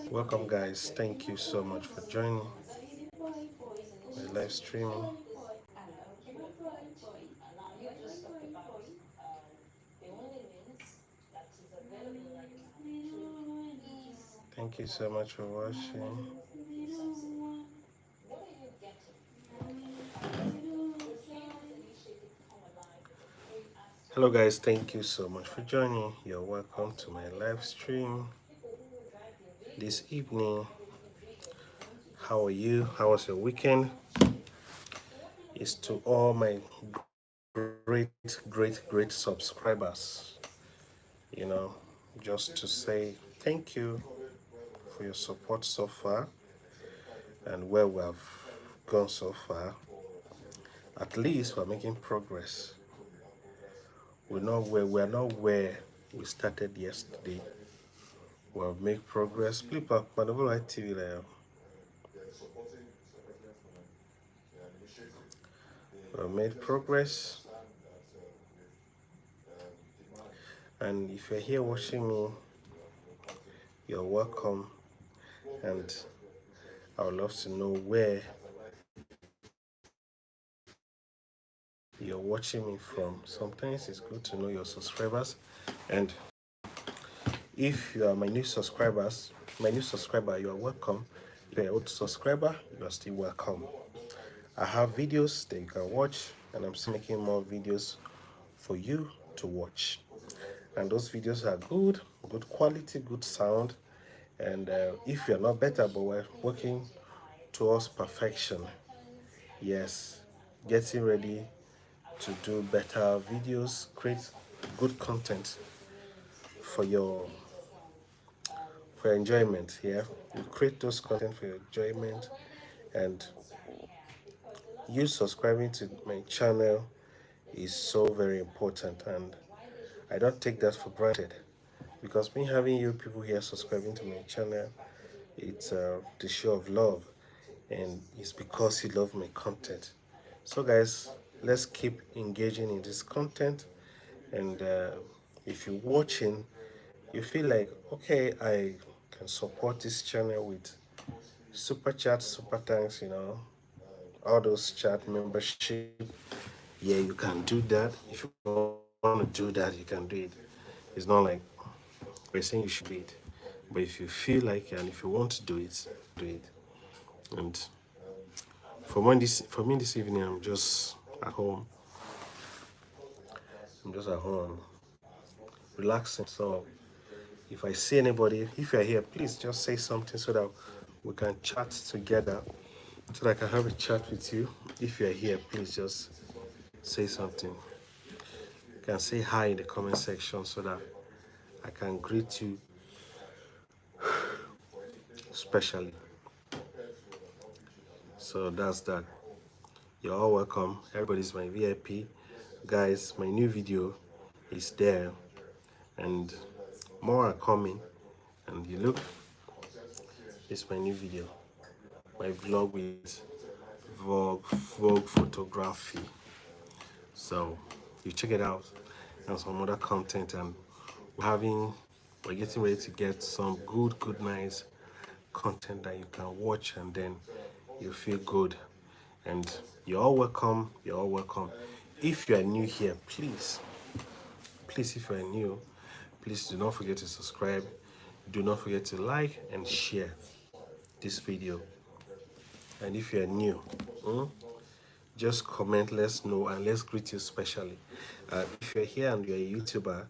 Welcome, guys. Thank you so much for joining my live streaming. Thank you so much for watching. Hello, guys. Thank you so much for joining. You're welcome to my live stream this evening. How are you? How was your weekend? It's to all my great subscribers. You know, just to say thank you for your support so far and where we have gone so far. At least we're making progress. We're not where we started yesterday. We've made progress. Please, Manolo TV there. We've made progress. And if you're here watching me, you're welcome. And I would love to know where you're watching me from. Sometimes it's good to know your subscribers. And if you are my new subscriber, you are welcome. If you're an old subscriber, you are still welcome. I have videos that you can watch, and I'm still making more videos for you to watch. And those videos are good quality, good sound. And if you're not better, but we're working towards perfection. Yes, getting ready to do better videos, create good content for your enjoyment. Yeah, you create those content for your enjoyment, and you subscribing to my channel is so very important, and I don't take that for granted, because me having you people here subscribing to my channel, it's the show of love, and it's because you love my content. So guys, let's keep engaging in this content. And if you're watching, you feel like, okay, I can support this channel with super chat, super thanks, all those chat membership, yeah, you can do that. If you want to do that, you can do it. It's not like we're saying you should do it, but if you feel like it and if you want to do it, do it. And for me this evening, at home. I'm just at home, relaxing. So if I see anybody, if you're here, please just say something so that we can chat together, so that I can have a chat with you. If you're here, please just say something. You can say hi in the comment section so that I can greet you specially. So that's that. You're all welcome. Everybody's my VIP. Guys, my new video is there, and more are coming. And you look, it's my new video, my vlog with Vogue photography. So you check it out, and some other content, and we're getting ready to get some good nice content that you can watch, and then you feel good. And you're all welcome. You're all welcome. If you are new here, please, if you are new, please do not forget to subscribe. Do not forget to like and share this video. And if you are new, just comment, let's know, and let's greet you specially. If you're here and you're a YouTuber,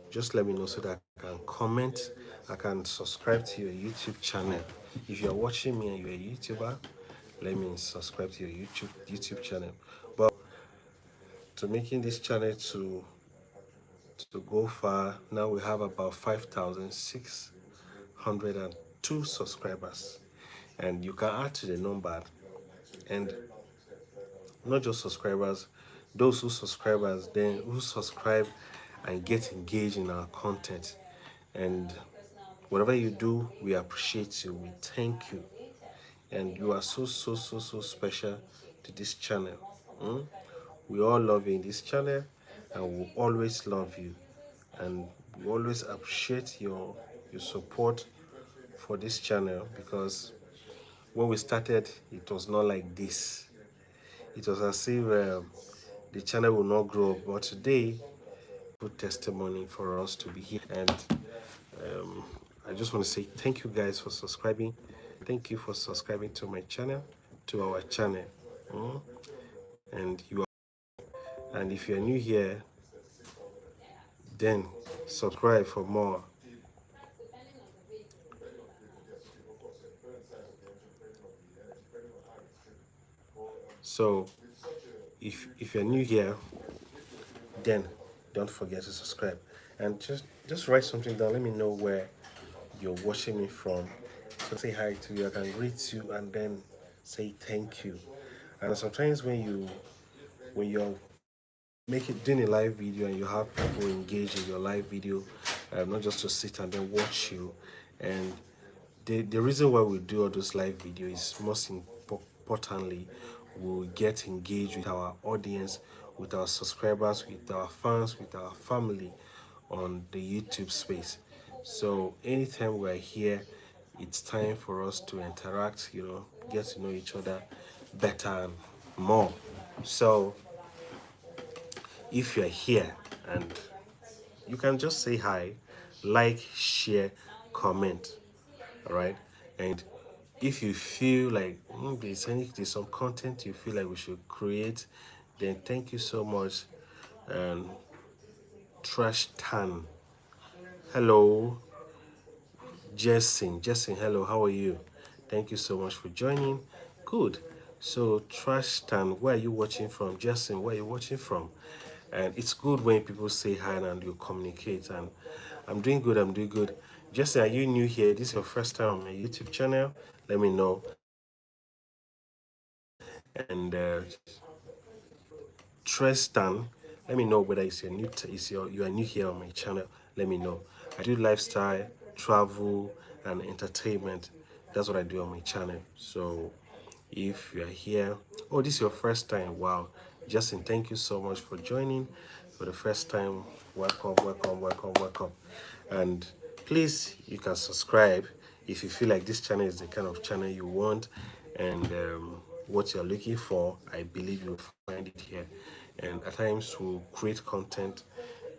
just let me know so that I can comment, I can subscribe to your YouTube channel. If you're watching me and you're a YouTuber, let me subscribe to your YouTube channel. But to making this channel to go far, now we have about 5,602 subscribers, and you can add to the number, and not just subscribers, those who subscribers, then who subscribe and get engaged in our content. And whatever you do, we appreciate you. We thank you. And you are so special to this channel. Mm? We all love you in this channel, and we will always love you. And we always appreciate your support for this channel, because when we started, it was not like this. It was as if the channel will not grow. But today, good testimony for us to be here. And I just want to say thank you guys for subscribing. Thank you for subscribing to my channel, to our channel. Mm? And you are, and if you are new here, then subscribe for more. So if you're new here, then don't forget to subscribe, and just write something down. Let me know where you're watching me from. So say hi to you, I can greet you, and then say thank you. And sometimes when you're making doing a live video and you have people engage in your live video, not just to sit and then watch you, and the reason why we do all those live videos is, most importantly, we'll get engaged with our audience, with our subscribers, with our fans, with our family on the YouTube space. So anytime we're here, it's time for us to interact, get to know each other better and more. So if you're here, and you can just say hi, like, share, comment. All right. And if you feel like there's some content you feel like we should create, then thank you so much. And Trash Tan, hello. Justin, hello, how are you? Thank you so much for joining. Good. So Trash Tan, where are you watching from? Justin, where are you watching from? And it's good when people say hi and you communicate. And I'm doing good. Justin, are you new here? This is your first time on my YouTube channel? Let me know. And Tristan, let me know whether it's you are new here on my channel. Let me know. I do lifestyle, travel, and entertainment. That's what I do on my channel. So if you are here, oh, this is your first time. Wow. Justin, thank you so much for joining for the first time. Welcome. And please, you can subscribe if you feel like this channel is the kind of channel you want, and what you're looking for. I believe you'll find it here. And at times we'll create content,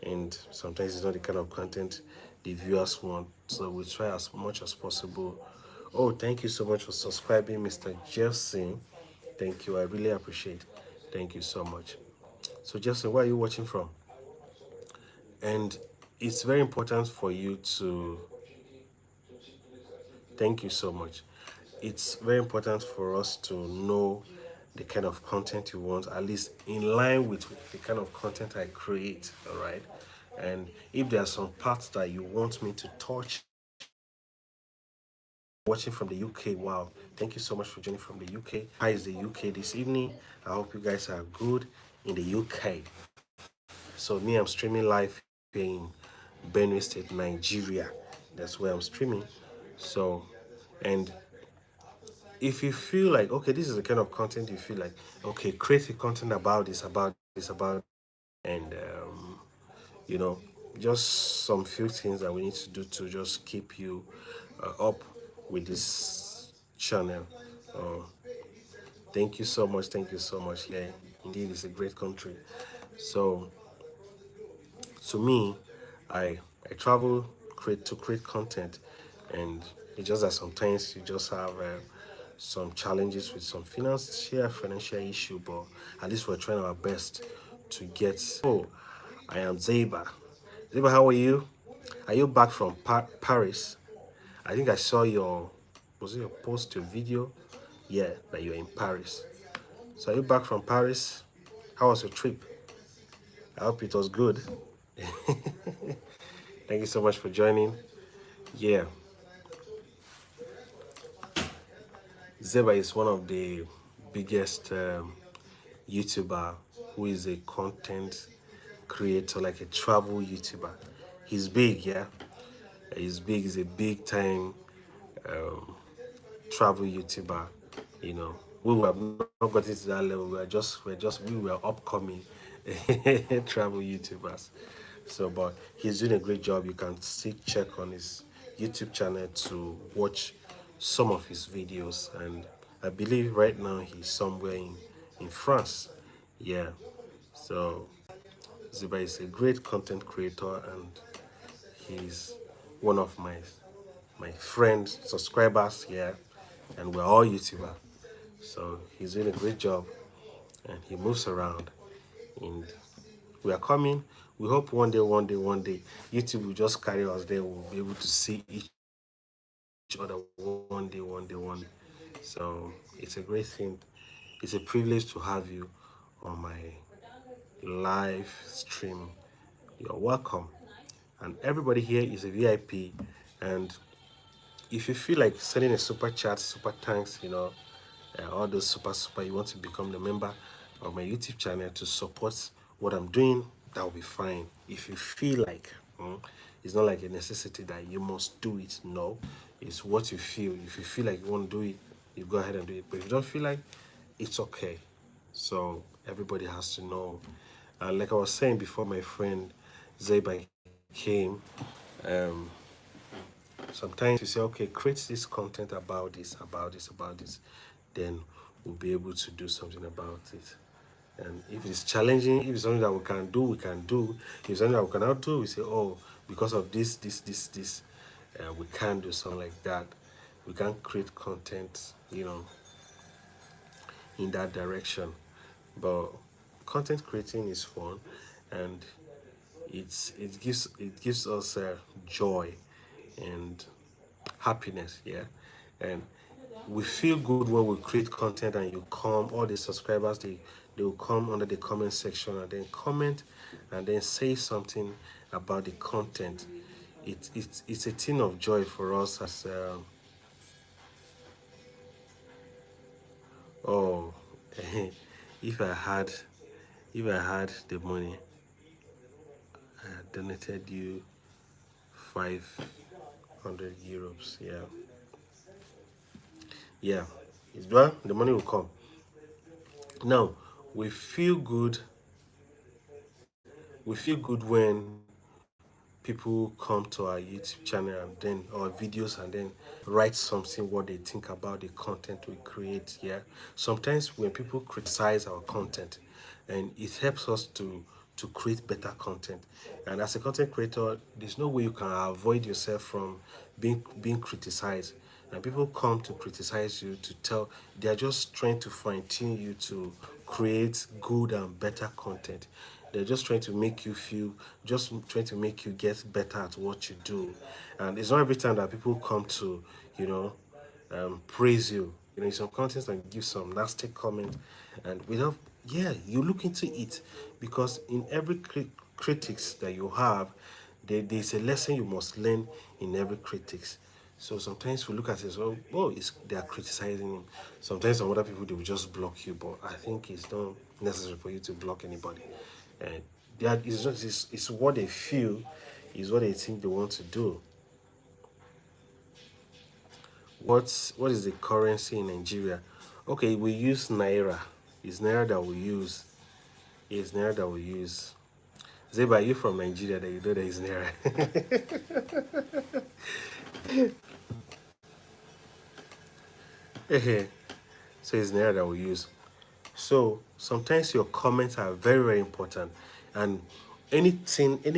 and sometimes it's not the kind of content the viewers want, so we try as much as possible. Oh, thank you so much for subscribing, Mr. Jeffson. Thank you, I really appreciate. Thank you so much. So Jeffson, where are you watching from? And it's very important for you to, thank you so much. It's very important for us to know the kind of content you want, at least in line with the kind of content I create. All right. And if there are some parts that you want me to touch, watching from the UK, wow, thank you so much for joining from the UK. How is the UK this evening? I hope you guys are good in the UK. So me, I'm streaming live here in Benue State, Nigeria. That's where I'm streaming. So, and if you feel like, okay, this is the kind of content you feel like, okay, create a content about this, and you know, just some few things that we need to do to just keep you up with this channel. Uh, thank you so much. Thank you so much. Yeah, indeed, it's a great country. So, to me, I travel create content, and it's just that sometimes you just have some challenges with some financial issue, but at least we're trying our best to get. Oh, I am Zeba. Zeba, how are you? Are you back from Paris? I think I saw was it your post, your video? Yeah, that you're in Paris. So are you back from Paris? How was your trip? I hope it was good. Thank you so much for joining. Yeah, Zeba is one of the biggest YouTuber who is a content creator, like a travel YouTuber. He's big, yeah. He's big. He's a big time travel YouTuber. You know, we have not gotten to that level. We were upcoming travel YouTubers. So, but he's doing a great job. You can still check on his YouTube channel to watch some of his videos. And I believe right now he's somewhere in France. Yeah. So Ziba is a great content creator, and he's one of my friends, subscribers here, and we're all YouTuber. So he's doing a great job, and he moves around, and we are coming. We hope one day, YouTube will just carry us there. We'll be able to see each other one day, one day, one. So it's a great thing. It's a privilege to have you on my live stream. You're welcome. And everybody here is a VIP. And if you feel like sending a super chat, super thanks, all those super, you want to become the member of my YouTube channel to support what I'm doing, that will be fine. If you feel like, it's not like a necessity that you must do it. No, it's what you feel. If you feel like you want to do it, you go ahead and do it. But if you don't feel like, it's okay. So everybody has to know. And like I was saying before, my friend Zayban came, um, sometimes you say, okay, create this content about this, about this, about this, then we'll be able to do something about it. And if it's challenging, if it's something that we can do, we can do. If it's something that we cannot do, we say, oh, because of this, we can't do something like that. We can't create content, in that direction. But content creating is fun, and it gives us joy and happiness, yeah. And we feel good when we create content and you come, all the subscribers, they will come under the comment section and then comment and then say something about the content. It's a thing of joy for us as oh if I had the money, I had donated you 500 euros. Yeah, yeah. It's well, the money will come. Now we feel good. We feel good when people come to our YouTube channel and then our videos and then write something what they think about the content we create. Yeah. Sometimes when people criticize our content, and it helps us to create better content. And as a content creator, there's no way you can avoid yourself from being criticized. And people come to criticize you to tell, they're just trying to fine-tune you to create good and better content. They're just trying to make you feel, just trying to make you get better at what you do. And it's not every time that people come to, you know, praise you. Some content and give some nasty comment, and without, yeah, you look into it, because in every critics that you have, there's a lesson you must learn in every critics. So sometimes we look at it as, oh, they are criticizing him. Sometimes some other people, they will just block you, but I think it's not necessary for you to block anybody. And it's what they feel, is what they think they want to do. What is the currency in Nigeria? Okay, we use naira. It's naira that we use. It's naira that we use. Zeba, are you from Nigeria that you know that is naira? So it's naira that we use. So sometimes your comments are very, very important. And any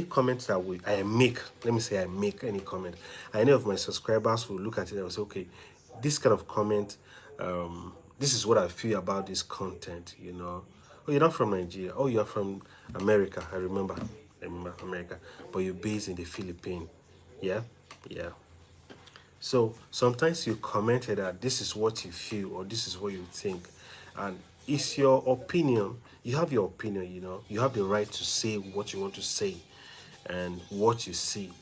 comments that I make, let me say I make any comment, any of my subscribers will look at it and will say, okay, this kind of comment, this is what I feel about this content. Oh, you're not from Nigeria. Oh, you're from America. I remember America. But you're based in the Philippines. Yeah? Yeah. So sometimes you commented that this is what you feel or this is what you think, and it's your opinion. You have your opinion. You have the right to say what you want to say and what you see.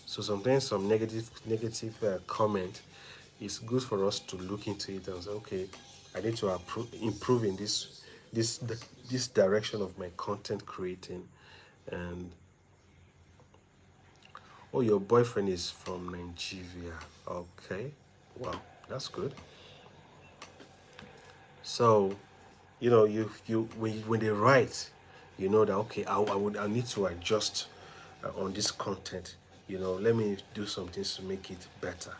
So sometimes some negative comment, it's good for us to look into it and say, okay, I need to improve in this this direction of my content creating. And oh, your boyfriend is from Nigeria. Okay, well, that's good. So when they write, you know that okay, I need to adjust on this content. Let me do some things to make it better.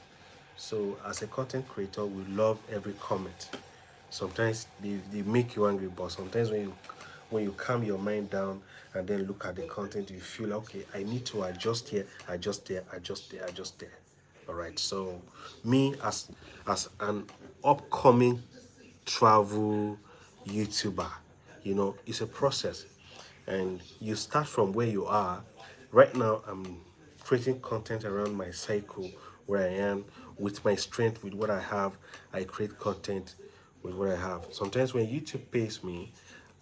So as a content creator, we love every comment. Sometimes they make you angry, but sometimes when you calm your mind down and then look at the content, you feel okay, I need to adjust here, adjust there, adjust there, adjust there. All right. So me as an upcoming travel YouTuber, it's a process, and you start from where you are. Right now, I'm creating content around my cycle, where I am with my strength, with what I have. I create content with what I have. Sometimes when YouTube pays me,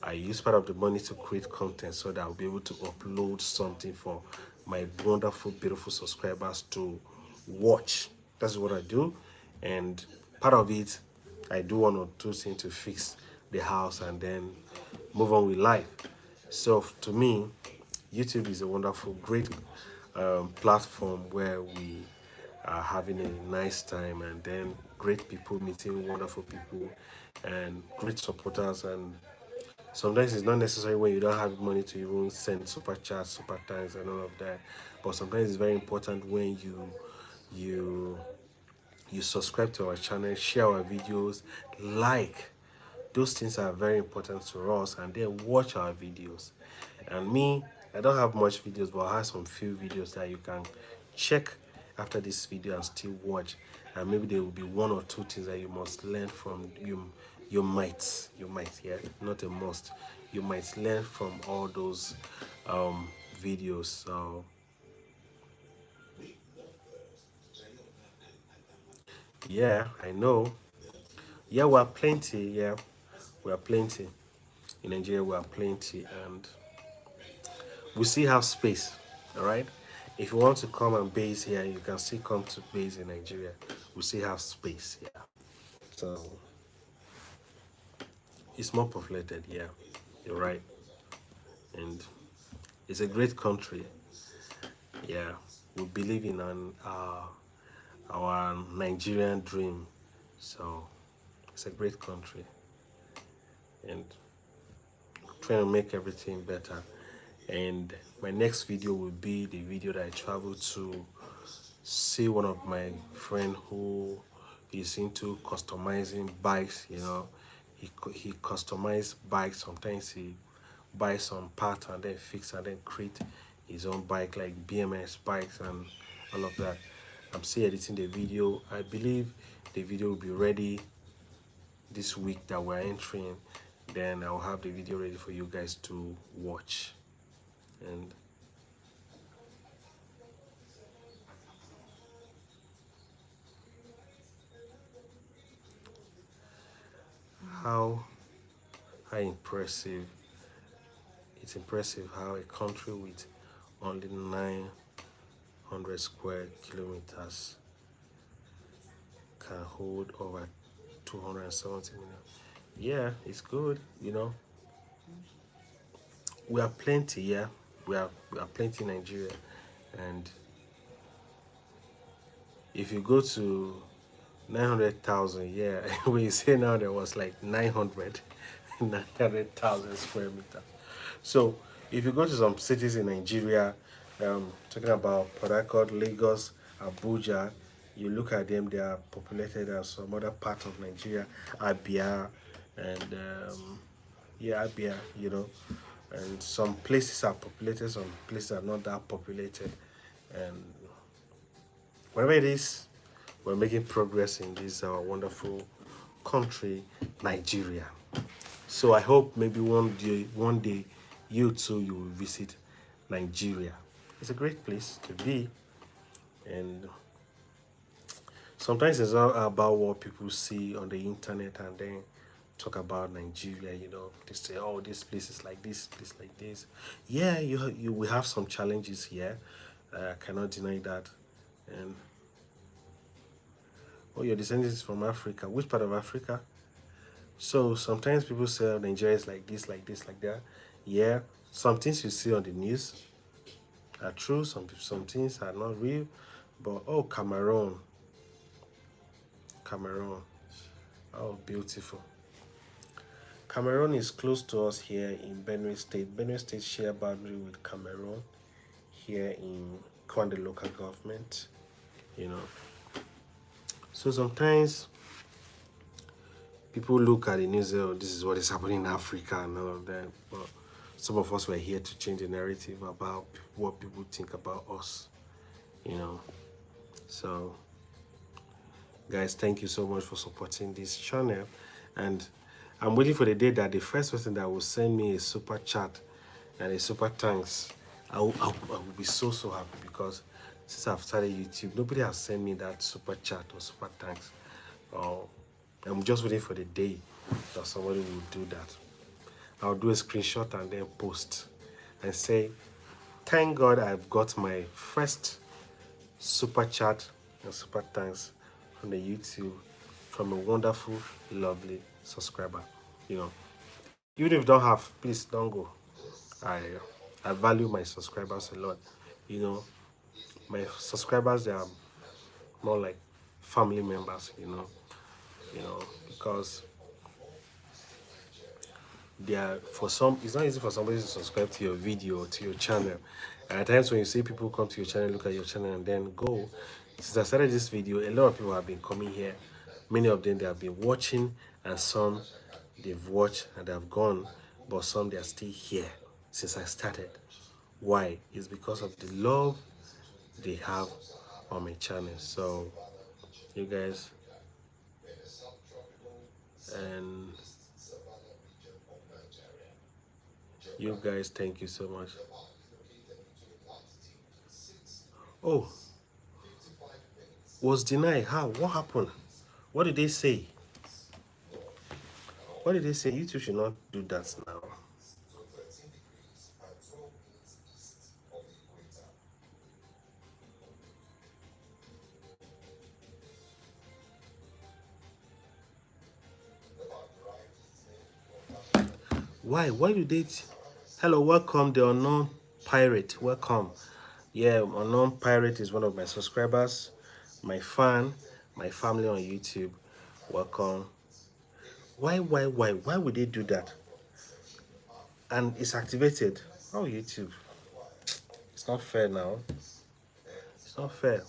I use part of the money to create content so that I'll be able to upload something for my wonderful, beautiful subscribers to watch. That's what I do. And part of it, I do one or two things to fix the house and then move on with life. So to me, YouTube is a wonderful, great platform where we are having a nice time, and then great people meeting wonderful people and great supporters. And sometimes it's not necessary when you don't have money to even send super chats, super thanks, and all of that. But sometimes it's very important when you you subscribe to our channel, share our videos, like. Those things are very important to us, and then watch our videos. And me, I don't have much videos, but I have some few videos that you can check after this video and still watch. And maybe there will be one or two things that you must learn from. You might, yeah, not a must. You might learn from all those videos. So yeah, I know. Yeah, we are plenty. Yeah, we are plenty in Nigeria. We are plenty, and we still have space. All right. If you want to come and base here, you can still come to base in Nigeria. We still have space. Yeah. So it's more populated. Yeah, you're right, and it's a great country. Yeah, we believe in our Nigerian dream. So it's a great country, and trying to make everything better. And my next video will be the video that I travel to see one of my friend who is into customizing bikes. He customize bikes. Sometimes he buys some part and then fix and then create his own bike, like BMS bikes and all of that. I'm still editing the video. I believe the video will be ready this week that we're entering. Then I'll have the video ready for you guys to watch. And how how impressive it's impressive how a country with only 900 square kilometers can hold over 270 million. Yeah, it's good. We are plenty, yeah. We are plenty in Nigeria. And if you go to 900,000, yeah, when you say now there was like 900,000 square meters. So if you go to some cities in Nigeria, talking about Port Harcourt, Lagos, Abuja, you look at them, they are populated as some other part of Nigeria, Abia, and yeah, Abia, and some places are populated, some places are not that populated, and wherever it is, we're making progress in this our wonderful country, Nigeria. So I hope maybe one day, you too, you will visit Nigeria. It's a great place to be, and sometimes it's not about what people see on the internet and then talk about Nigeria. They say, "Oh, this place is like this, place like this." Yeah, you will have some challenges here. I cannot deny that. And oh, your descendants is from Africa. Which part of Africa? So sometimes people say Nigeria is like this, like this, like that. Yeah, some things you see on the news are true. Some things are not real. But oh, Cameroon, oh beautiful. Cameroon is close to us here in Benue State. Benue State share boundary with Cameroon here in Kwande local government. You know, so sometimes people look at the news, oh, this is what is happening in Africa and all of that. But some of us were here to change the narrative about what people think about us, you know. So, guys, thank you so much for supporting this channel. And I'm waiting for the day that the first person that will send me a super chat and a super thanks, I will be so, so happy because since I've started YouTube, nobody has sent me that super chat or super thanks. I'm just waiting for the day that somebody will do that. I'll do a screenshot and then post and say, thank God I've got my first super chat and super thanks from the YouTube from a wonderful, lovely subscriber. You know, even if you don't have, please don't go. I I value my subscribers a lot. You know, my subscribers, they are more like family members. Because they are, for some, it's not easy for somebody to subscribe to your video or to your channel. And at times when you see people come to your channel, look at your channel and then go. Since I started this video, a lot of people have been coming here. Many of them, they have been watching, and some they've watched and they have gone, but some they are still here since I started. Why? It's because of the love they have on my channel. So you guys, and you guys, thank you so much. Oh, was denied. How? What happened? What did they say? What did they say? You two should not do that now. Why? Why do they? Hello, welcome, the unknown pirate. Welcome. Yeah, unknown pirate is one of my subscribers, my fan, my family on YouTube. Welcome. Why would they do that? And it's activated. Oh, YouTube. It's not fair now. It's not fair.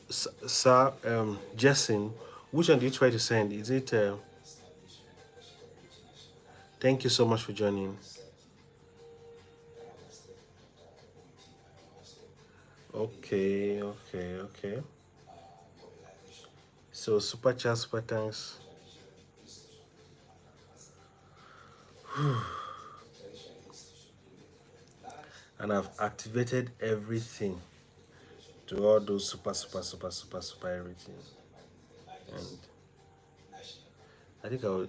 Sir, Jason, which one do you try to send? Is it? Thank you so much for joining. Okay. So super chat, super thanks. And I've activated everything to all those super everything. And I think I will.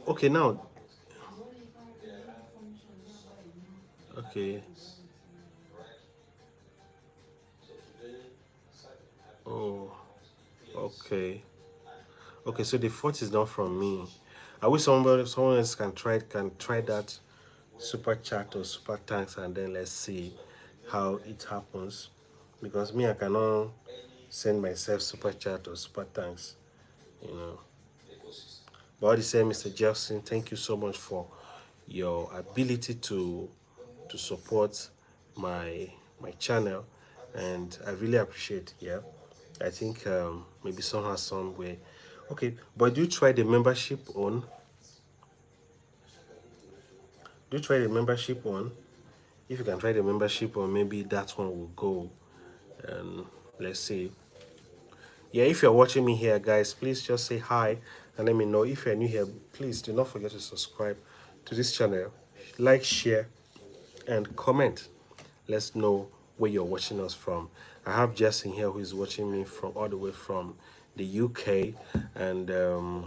Okay, now. Okay. Oh, okay. Okay, so the fault is not from me. I wish someone else can try that super chat or super thanks, and then let's see how it happens. Because me, I cannot send myself super chat or super thanks, you know. But all the same, Mr. Jefferson, thank you so much for your ability to support my channel, and I really appreciate. Yeah, I think maybe somehow, some way. Okay, but do try the membership on. Do try the membership on. If you can try the membership on, maybe that one will go. And let's see. Yeah, if you're watching me here, guys, please just say hi and let me know. If you're new here, please do not forget to subscribe to this channel, like, share, and comment. Let's know where you're watching us from. I have Justin here who is watching me from all the way from the UK, and the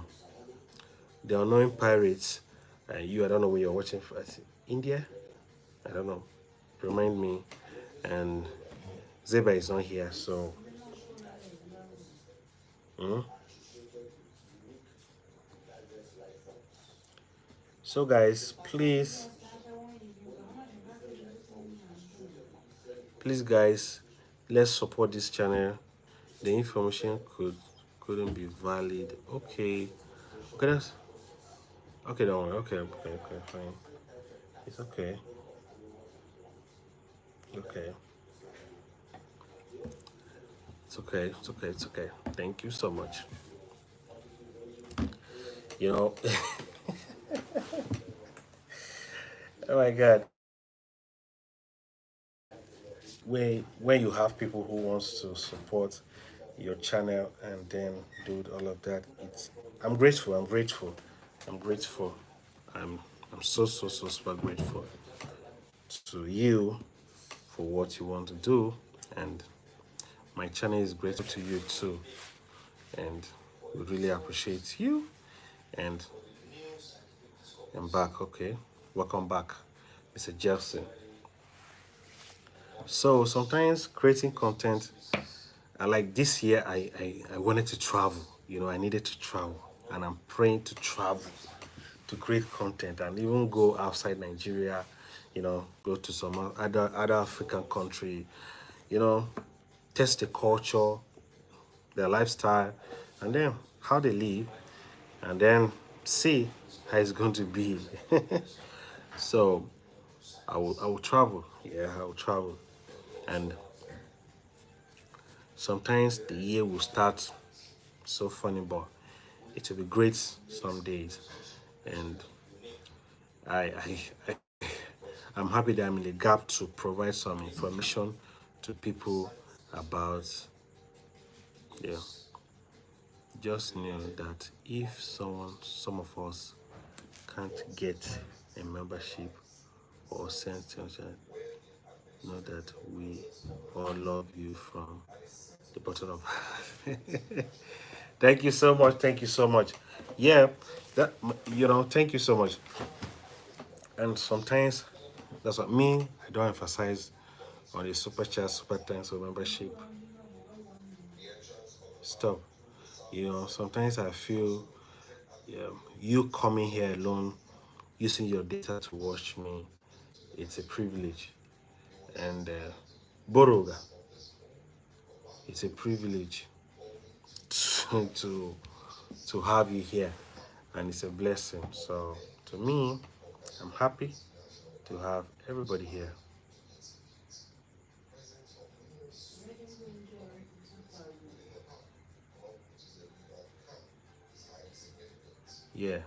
Annoying Pirates. I don't know where you're watching from. India? I don't know. Remind me. And Zeba is not here, so Mm. So guys, please guys, let's support this channel. The information couldn't be valid. Okay. Okay, that's okay, don't worry. Okay, fine. It's okay. Okay. It's okay. Thank you so much. You know, oh my god. When you have people who wants to support your channel and then do all of that, it's I'm grateful. I'm I'm so super grateful to you for what you want to do, and my channel is grateful to you too, and we really appreciate you. And I'm back. Okay, welcome back, Mr. Jefferson. So sometimes creating content, I like this year I wanted to travel. I needed to travel, and I'm praying to travel to create content and even go outside Nigeria, go to some other African country, you know, test the culture, their lifestyle, and then how they live, and then see how it's going to be. So I will travel. Yeah, I will travel, and sometimes the year will start so funny, but it will be great some days, and I I, I I'm happy that I'm in the gap to provide some information to people about, yeah, just know that if some of us can't get a membership or send things, know that we all love you from the bottom of thank you so much. Thank you so much. Yeah, that thank you so much. And sometimes that's what me. I don't emphasize on the super chat, super thanks, or membership stuff. Sometimes I feel, yeah, you coming here alone, using your data to watch me, it's a privilege. And Boroga, it's a privilege to, to have you here, and it's a blessing. So to me, I'm happy to have everybody here. Yeah,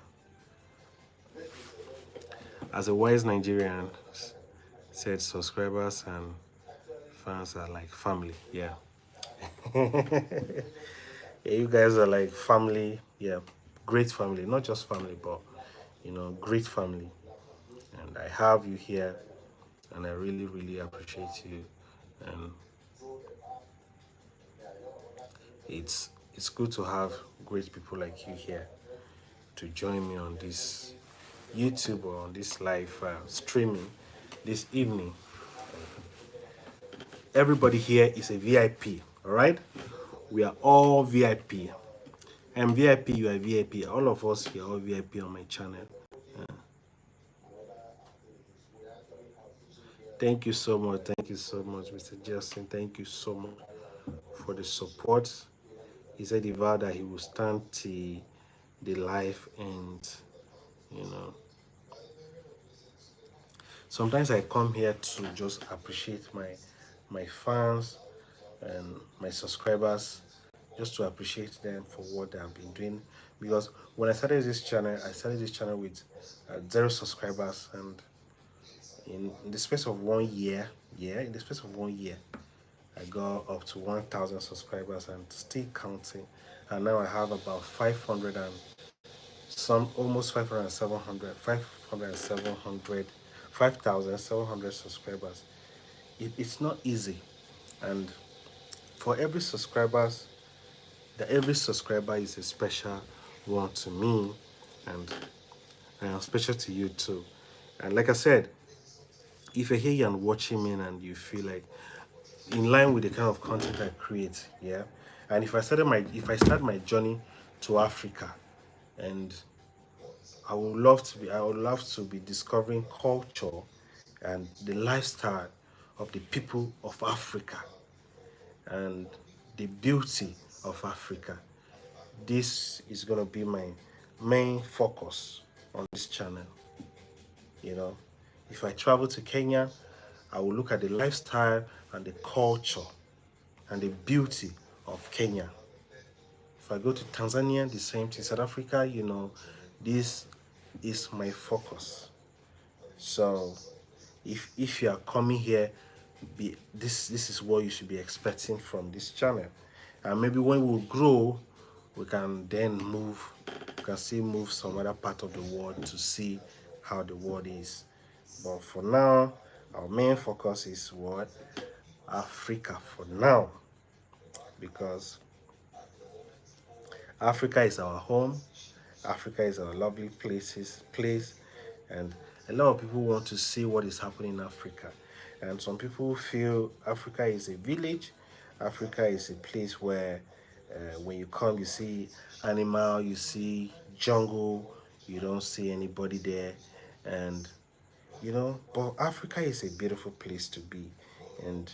as a wise Nigerian said, subscribers and fans are like family. Yeah. Yeah, you guys are like family. Yeah, great family. Not just family, but great family. And I have you here, and I really, really appreciate you. And it's good to have great people like you here to join me on this YouTube or on this live streaming this evening. Everybody here is a VIP, all right? We are all VIP. I'm VIP, you are VIP. All of us here are all VIP on my channel. Thank you so much. Thank you so much, Mr. Justin. Thank you so much for the support. He said he vowed that he will stand till the life ends. You know, sometimes I come here to just appreciate my fans and my subscribers, just to appreciate them for what they have been doing. Because when I started this channel with 0 subscribers, and in the space of 1 year, yeah, in the space of 1 year, I got up to 1,000 subscribers and still counting. And now I have about 500 and some, almost 500, 700, 500, 700, 5,700 subscribers. It's not easy. And for every subscriber is a special one to me, and I am special to you too. And like I said, if you're here and watching me and you feel like in line with the kind of content I create, yeah, And if I start my journey to Africa, and I would love to be discovering culture and the lifestyle of the people of Africa and the beauty of Africa. This is going to be my main focus on this channel. You know, if I travel to Kenya, I will look at the lifestyle and the culture and the beauty of Kenya. If I go to Tanzania, the same thing. South Africa, this is my focus. So if you are coming here, this is what you should be expecting from this channel. And maybe when we grow, we can then still move some other part of the world to see how the world is. But for now, our main focus is what? Africa for now, because Africa is our home. Africa is our lovely place, and a lot of people want to see what is happening in Africa. And some people feel Africa is a village. Africa is a place where when you come, you see animal, you see jungle, you don't see anybody there. And but Africa is a beautiful place to be. And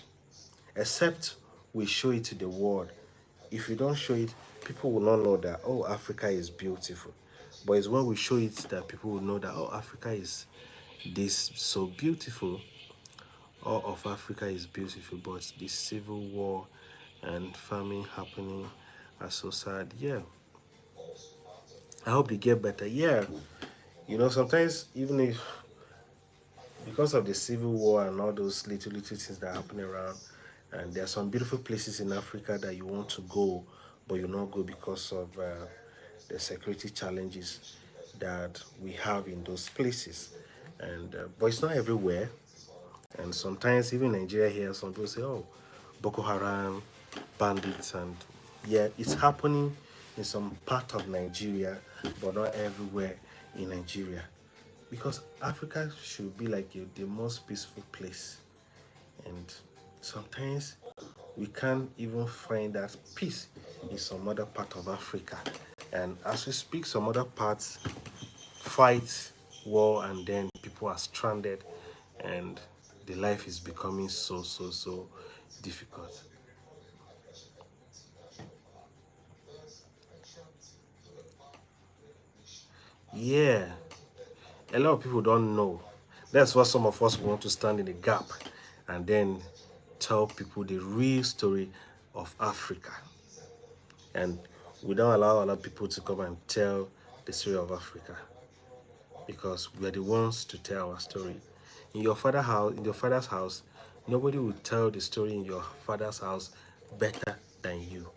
except we show it to the world, if we don't show it, people will not know that, oh, Africa is beautiful. But it's when we show it that people will know that, oh, Africa is this so beautiful. All of Africa is beautiful, but the civil war and famine happening are so sad. Yeah, I hope they get better. Yeah, sometimes even if because of the civil war and all those little things that happen around, and there are some beautiful places in Africa that you want to go, but you not go because of the security challenges that we have in those places. And but it's not everywhere. And sometimes even Nigeria here, some people say, "Oh, Boko Haram, bandits," and yeah, it's happening in some part of Nigeria, but not everywhere in Nigeria. Because Africa should be like the most peaceful place, and sometimes we can't even find that peace in some other part of Africa. And as we speak, some other parts fight war, and then people are stranded, and the life is becoming so difficult. Yeah, a lot of people don't know. That's why some of us want to stand in the gap and then tell people the real story of Africa. And we don't allow other people to come and tell the story of Africa, because we are the ones to tell our story. In your father's house, nobody will tell the story in your father's house better than you.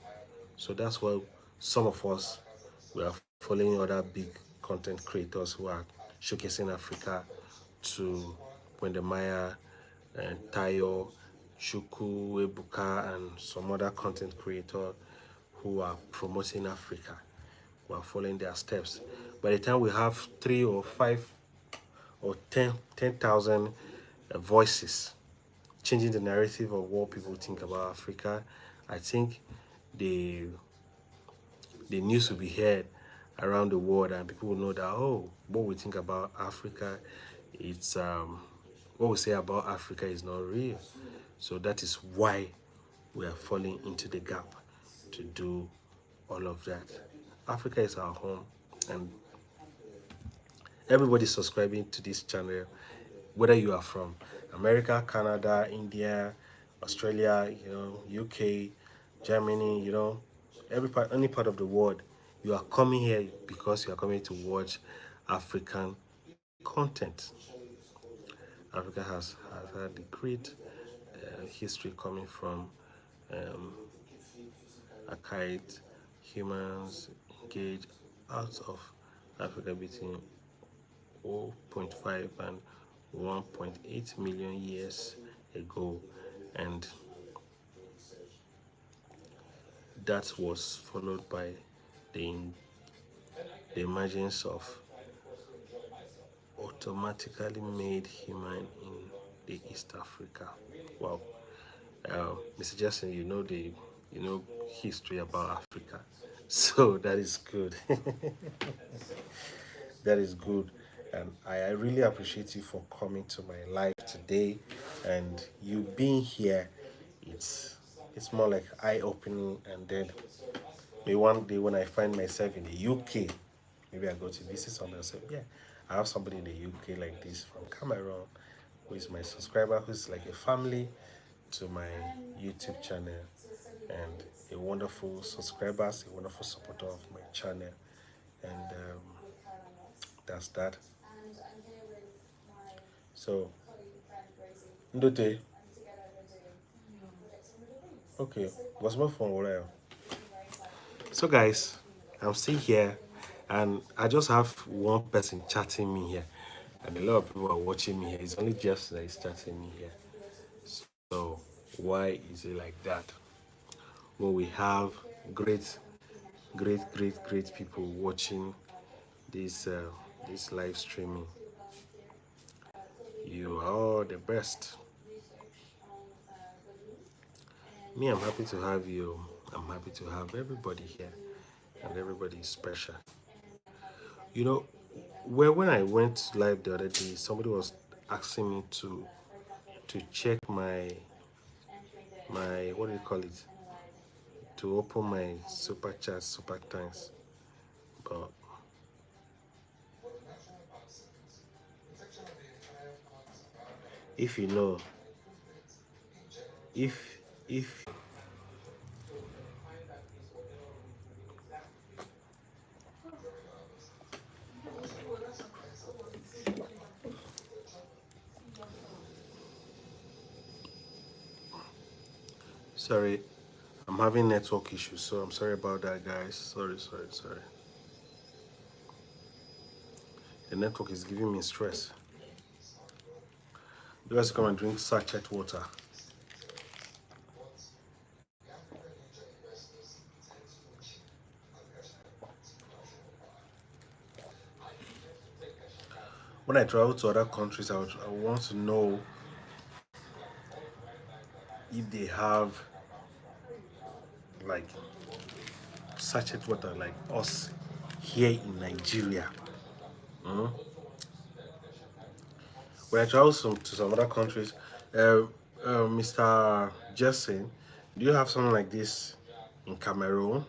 So that's why some of us, we are following other big content creators who are showcasing Africa, to Wendemaya and Tayo, Shuku, Ebuka, and some other content creators who are promoting Africa. We are following their steps. By the time we have 3 or 5 or 10,000 voices changing the narrative of what people think about Africa, I think the news will be heard around the world, and people will know that, oh, what we think about Africa, it's what we say about Africa is not real. So that is why we are falling into the gap to do all of that. Africa is our home, and everybody subscribing to this channel, whether you are from America, Canada, India, Australia, UK, Germany, any part of the world, you are coming here because you are coming to watch African content. Africa has had a great history coming from um, archaic humans engaged out of Africa between 0.5 and 1.8 million years ago, and that was followed by the, the emergence of automatically made human in the East Africa. Wow. Mr. Jackson, history about Africa. So that is good. That is good. And I really appreciate you for coming to my live today, and you being here. It's more like eye-opening, and then maybe one day when I find myself in the UK, maybe I go to visit someone and say, yeah, I have somebody in the UK like this from Cameroon who is my subscriber, who's like a family to my YouTube channel, and a wonderful subscribers, a wonderful supporter of my channel. And that's that. So, Ndote, okay, what's more fun? What? So, guys, I'm still here, and I just have one person chatting me here, and a lot of people are watching me here. It's only just that is chatting me here. So, why is it like that? Well, we have great, great people watching this live streaming. You are the best. Me, I'm happy to have you. I'm happy to have everybody here, and everybody is special. You know, when I went live the other day, somebody was asking me to check my what do you call it? To open my super chat, super thanks. But if you know, if sorry, I'm having network issues, so I'm sorry about that, guys. Sorry. The network is giving me stress. You guys come and drink sachet water. When I travel to other countries, I want to know if they have like sachet water like us here in Nigeria. Mm? When I travel to some other countries, Mr. Jason, do you have something like this in Cameroon?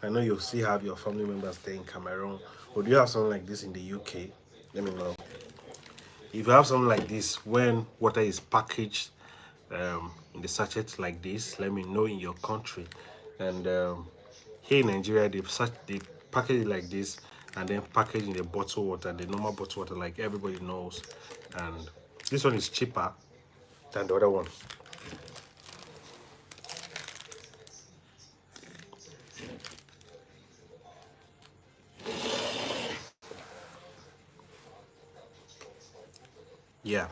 I know you still have your family members there in Cameroon, but do you have something like this in the UK? Let me know. If you have something like this, when water is packaged in the sachet like this, let me know in your country. And here in Nigeria, they package it like this, and then package in the bottled water, the normal bottled water, like everybody knows. And this one is cheaper than the other one. Yeah.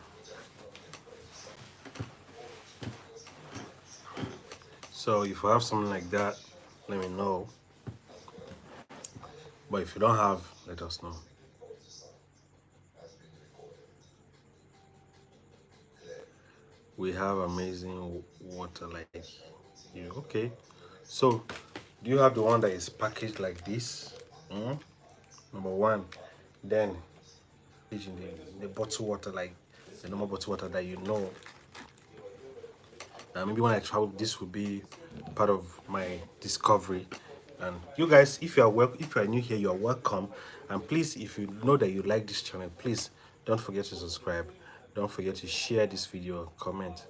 So if you have something like that, let me know. But if you don't have, let us know. We have amazing water like you. Okay. So do you have the one that is packaged like this? Number one. Then in the bottled water, like the normal bottled water that you know. Maybe when I travel, this will be part of my discovery. And you guys, if you are new here, you are welcome. And please, if you know that you like this channel, please don't forget to subscribe. Don't forget to share this video, comment.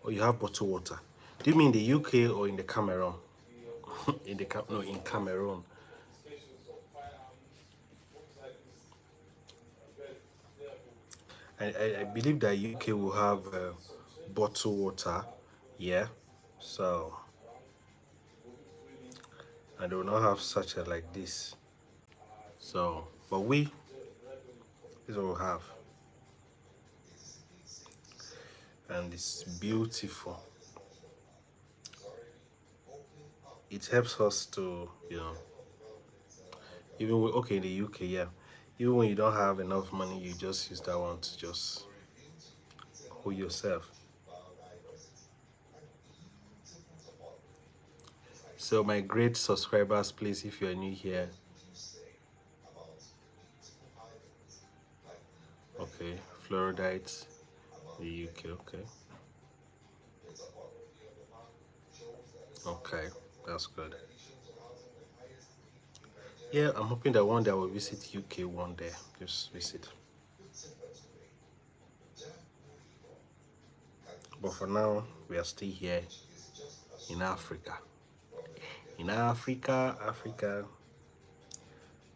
Or you have bottled water. Do you mean the UK or in the Cameroon? In Cameroon. I believe that UK will have bottled water. Yeah. So, and they will not have such a like this. So, but this is what we have. And it's beautiful. It helps us to, even okay, in the UK, yeah, even when you don't have enough money, you just use that one to just hold yourself. So my great subscribers, please, if you are new here, okay, Floridites, the UK, okay, okay, that's good. Yeah, I'm hoping that one day I will visit UK one day, just visit. But for now, we are still here in Africa. In Africa,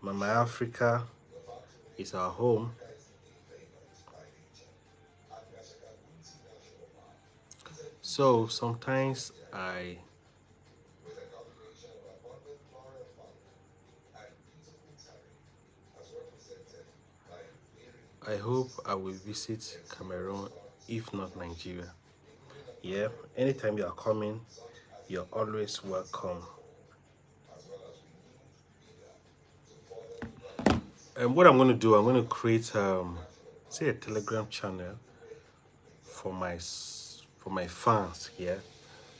Mama Africa is our home. So sometimes I hope I will visit Cameroon, if not Nigeria. Yeah, anytime you are coming, you're always welcome. And what I'm going to do, I'm going to create say a Telegram channel for my fans here,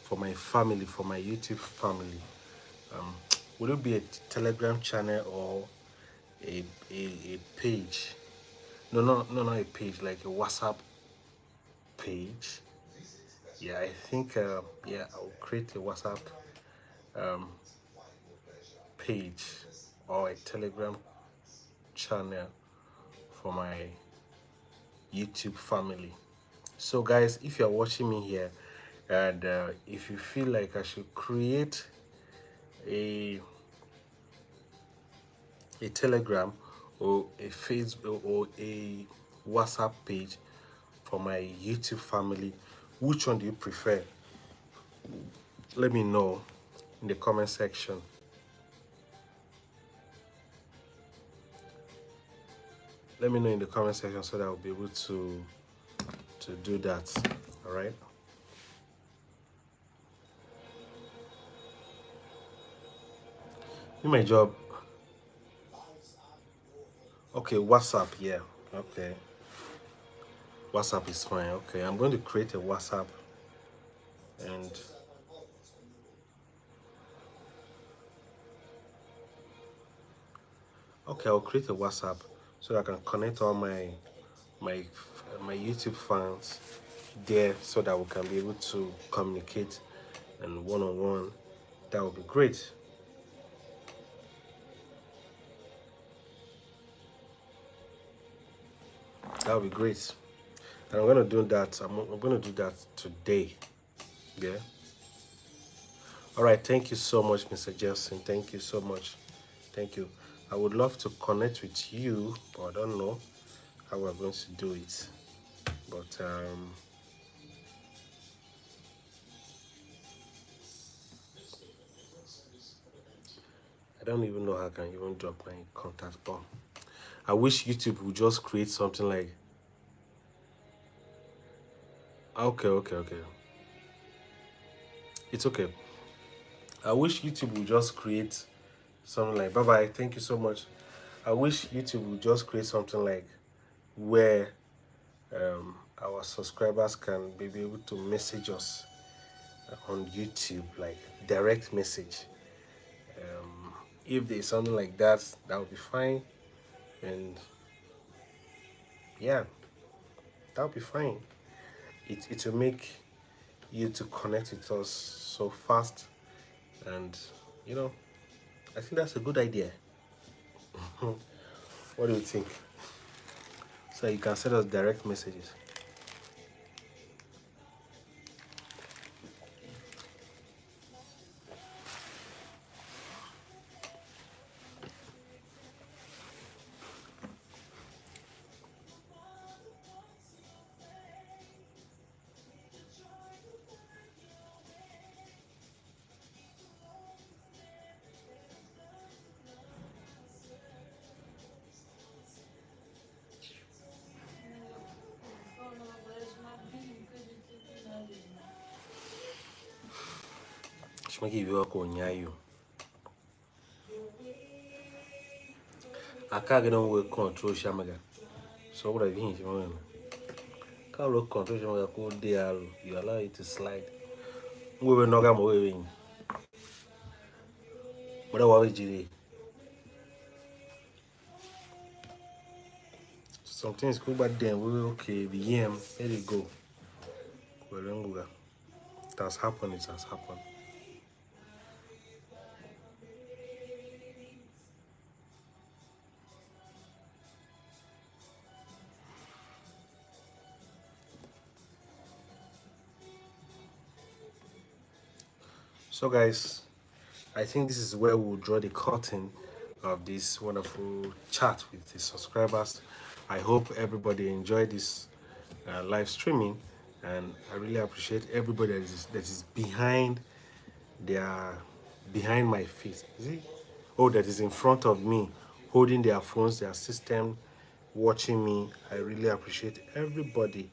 for my family, for my YouTube family. Would it be a Telegram channel or a page? No, not a page, like a WhatsApp page. Yeah, I think yeah, I'll create a WhatsApp um, page or a Telegram channel for my YouTube family. So guys, if you're watching me here and if you feel like I should create a Telegram or a Facebook or a WhatsApp page for my YouTube family, which one do you prefer? Let me know in the comment section. Let me know in the comment section so that I'll be able to do that. All right. In my job. Okay, WhatsApp. Yeah. Okay. WhatsApp is fine. Okay, I'm going to create a WhatsApp and okay, I'll create a WhatsApp so I can connect all my my YouTube fans there so that we can be able to communicate and one-on-one. That would be great. That would be great. And I'm gonna do that. I'm gonna do that today. Yeah. All right. Thank you so much, Mr. Jelson. Thank you so much. Thank you. I would love to connect with you, but I don't know how we're going to do it. But I don't even know how I can even drop my contact bomb. I wish YouTube would just create something like okay. It's okay. I wish YouTube would just create something like bye bye. Thank you so much. I wish YouTube would just create something like where our subscribers can be able to message us on YouTube, like direct message. If there's something like that, that would be fine. And yeah, that would be fine. It will make you to connect with us so fast, and you know, I think that's a good idea. What do you think? So you can send us direct messages. Shmaki viwa ko nyayo. Aka gana we control shamaga. So what I think you know. Can look control shamaga ko de alo. You allow it to slide. We will not go away. What are we? Something is cool, but then we okay. The yam, there you go. Well, it has happened. It has happened. So, guys, I think this is where we'll draw the curtain of this wonderful chat with the subscribers. I hope everybody enjoyed this live streaming, and I really appreciate everybody that is their behind my feet. Is it? Oh, that is in front of me, holding their phones, their system, watching me. I really appreciate everybody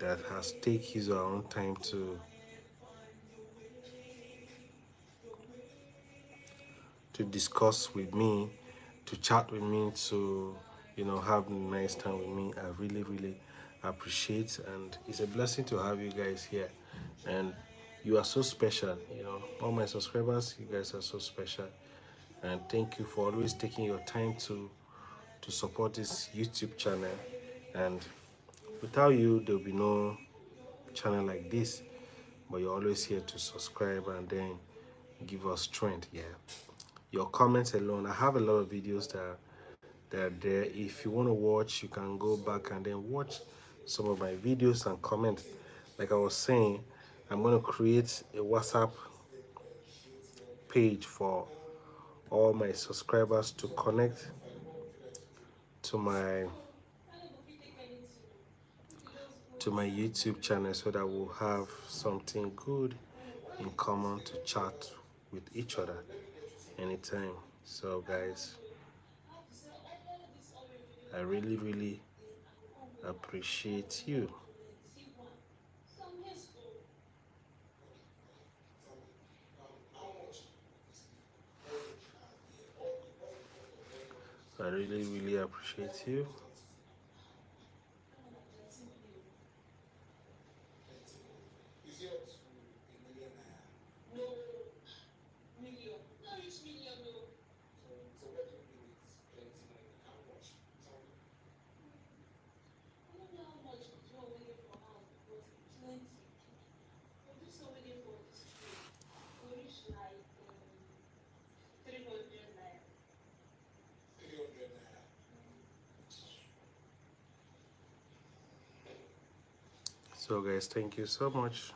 that has taken his or her own time to discuss with me, to chat with me, to have a nice time with me. I really, really appreciate, and it's a blessing to have you guys here. And you are so special, all my subscribers. You guys are so special, and thank you for always taking your time to support this YouTube channel. And without you, there'll be no channel like this. But you're always here to subscribe and then give us strength. Yeah, your comments alone. I have a lot of videos that are there. If you want to watch, you can go back and then watch some of my videos and comment. Like I was saying, I'm going to create a WhatsApp page for all my subscribers to connect to my YouTube channel, so that we'll have something good in common to chat with each other anytime. So, guys, I really, really appreciate you. I really, really appreciate you. So, guys, thank you so much.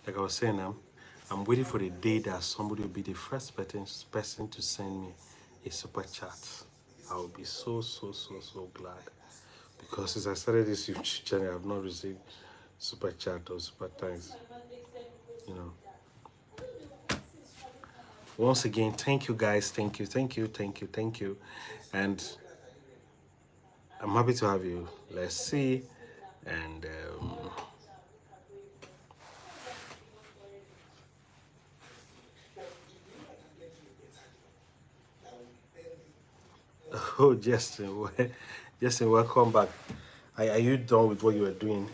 Like I was saying, I'm waiting for the day that somebody will be the first person to send me a super chat. I will be so, so, so, so glad. Because since I started this YouTube channel, I've not received super chat or super thanks. You know. Once again, thank you guys. Thank you, thank you, thank you, thank you. And I'm happy to have you. Let's see. And oh, Justin, Justin, welcome back. Are you done with what you were doing,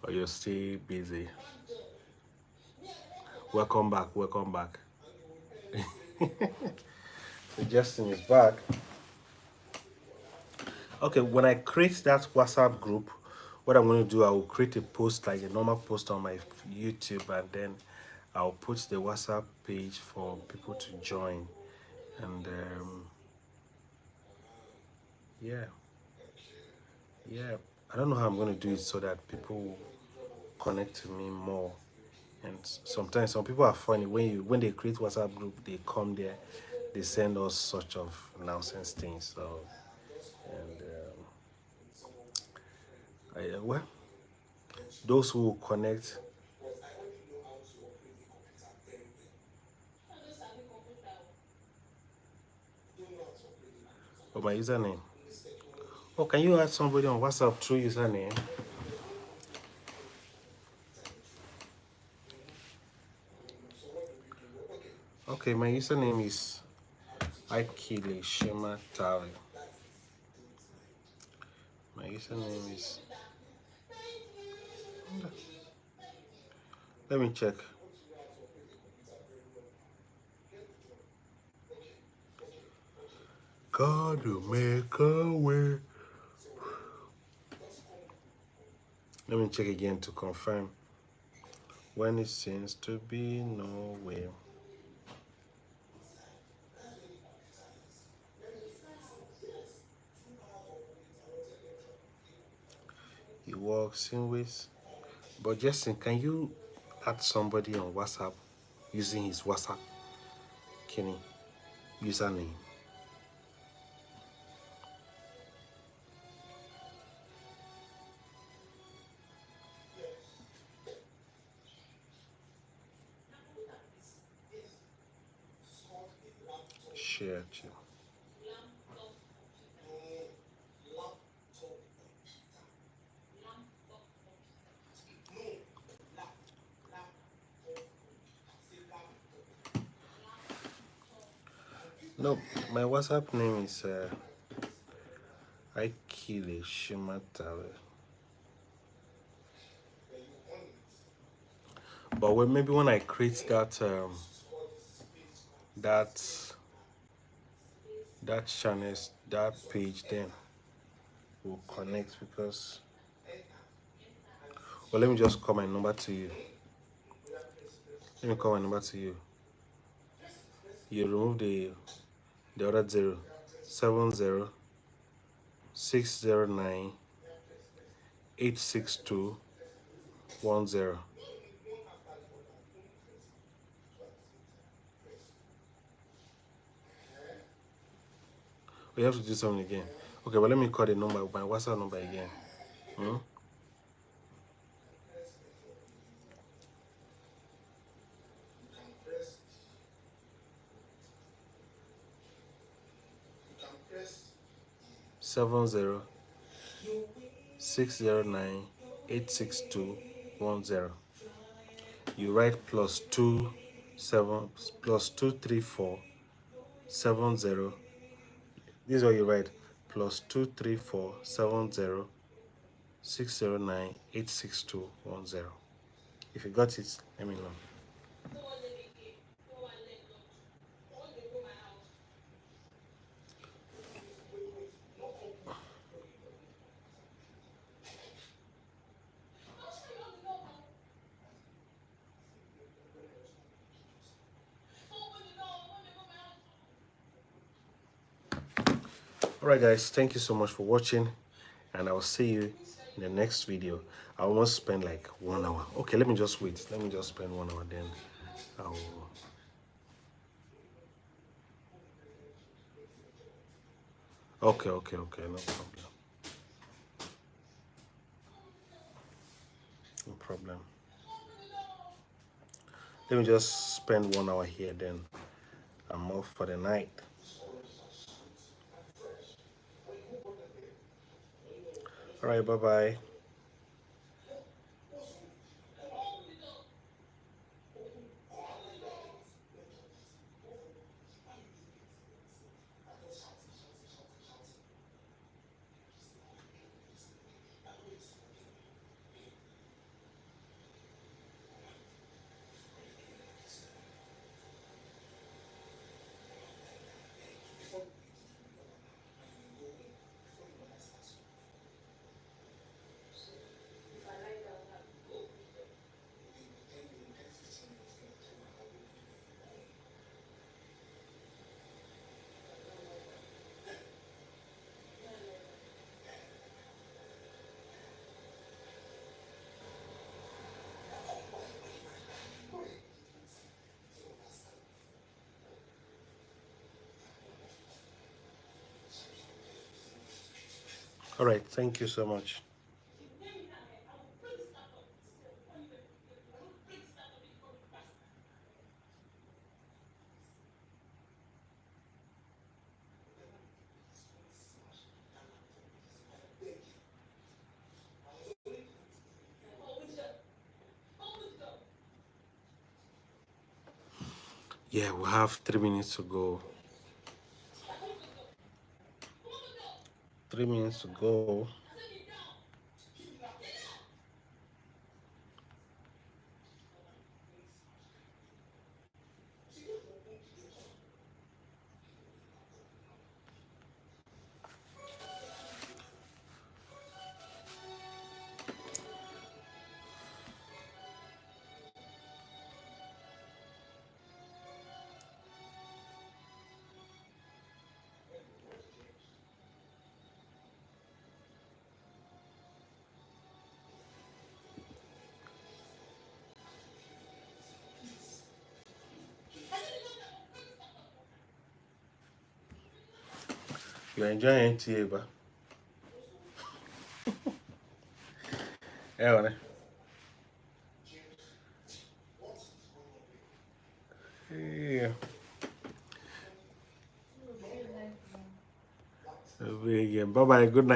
or you're still busy? Welcome back. Welcome back. So Justin is back. Okay, when I create that WhatsApp group, what I'm going to do, I will create a post like a normal post on my YouTube, and then I'll put the WhatsApp page for people to join. And yeah, yeah. I don't know how I'm going to do it so that people will connect to me more. And sometimes some people are funny when they create WhatsApp group, they come there, they send us such of nonsense things. So and well, those who connect, Oh, my username. Oh, can you add somebody on WhatsApp through username? Okay, my username is Aikile Shema Tale. My username is. Let me check. God will make a way. Let me check again to confirm. When it seems to be no way. He walks in ways. But Justin, can you add somebody on WhatsApp using his WhatsApp Kenny username? Share to. No, my WhatsApp name is Aikile Shimatale. But maybe when I create that that channel, that page, then we'll connect because. Well, let me just call my number to you. Let me call my number to you. You remove the other 0, 70 609 862 10. We have to do something again. Okay, but let me call the number, my WhatsApp number again. 70 609 862 10. You write +2 7 +2 3 4 70. This is what you write: +2 3 4 70 609 862 10. If you got it, let me know. Alright guys, thank you so much for watching, and I will see you in the next video. I almost spend like 1 hour. Okay, let me just wait. Let me just spend 1 hour, then I will. Okay, no problem. No problem. Let me just spend 1 hour here, then I'm off for the night. Alright, bye-bye. Alright, thank you so much. Yeah, we have 3 minutes to go. 3 minutes to go. You're enjoying NTA, but yeah, yeah. Bye bye. Good night.